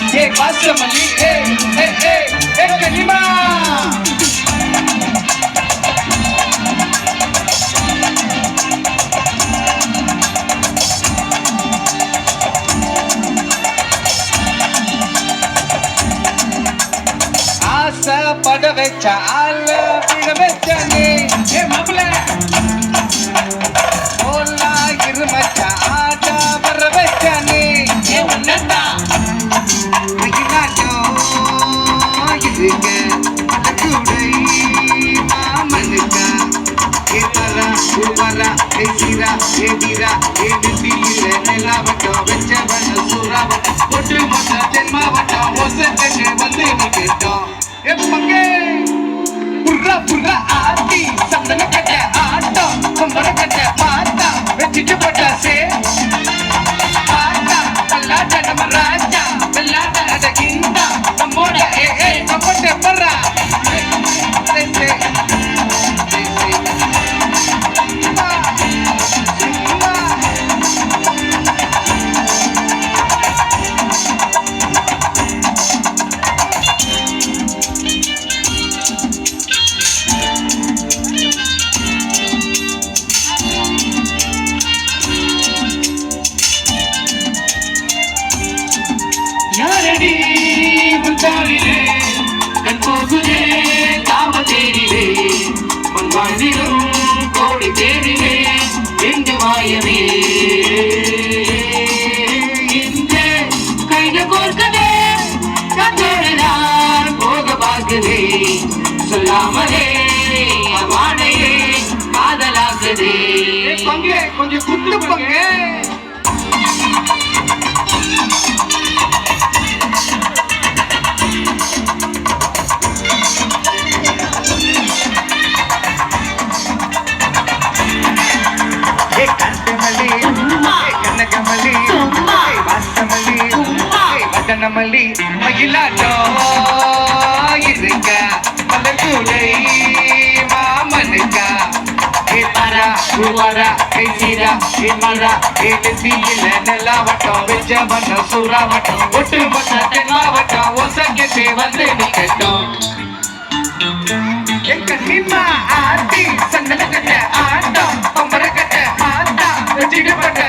வாசமல்லி கனிமா ஆசைப்பட வச்ச ஆள விட வச்ச நீ மாப்பிள்ள போலா இருமச்ச ஆட வர வச்ச நீ உன்னதா மாமனுக்கா உவரா எதிரா எதிரா எதிரில நிலாவட்டம் வெச்சவன சூறாவட்டம் ஒட்டு மொத்த தென்மாவட்டம் ஒசத்துக்கு வந்து நிக்கிட்டோம் எப்பங்கே புர்ரா புர்ரா ஆத்தி சந்தன கட்ட ஆட்டம் கொம்பர கட்ட மாத்தா வெச்சிட்டு போட்ட சே ஆத்தா பல்லாட்ட நம்ம ராஜா வெள்ளாட்ட அடகிந்தா நம்மோட நம்மட்ட பர்றா யாரடி முத்தாரிலே கண் போகுதே காம தேரிலே மண் வாழ்ந்திடும் கோடி தேரிலே எங்கு மாயமே இந்த கைத கோர்க்கதே கத்தோடு நான் போக பார்க்குதே சொல்லாமலே வாழையே காதலாக்குதே பங்கே கொஞ்சம் குத்து பங்கே கனகமல்லி வாசமல்லி வதனமல்லி மயிலாட்டோ இருக்க மலர்கூடை மாமனுக்கா பாரா பூவாரா கைசீரா மரா தீயில நெல்லாவட்டம் வெச்சவன சூறாவட்டம் ஒட்டு மொத்த தென்மாவட்டம் ஒசங்கத்தை வந்து நிக்கட்டும் எங்க நிம்மா ஆட்டி சந்தன கட்ட ஆட்டம் பம்பர கட்ட மாத்தா வெச்சிட்டு போட்ட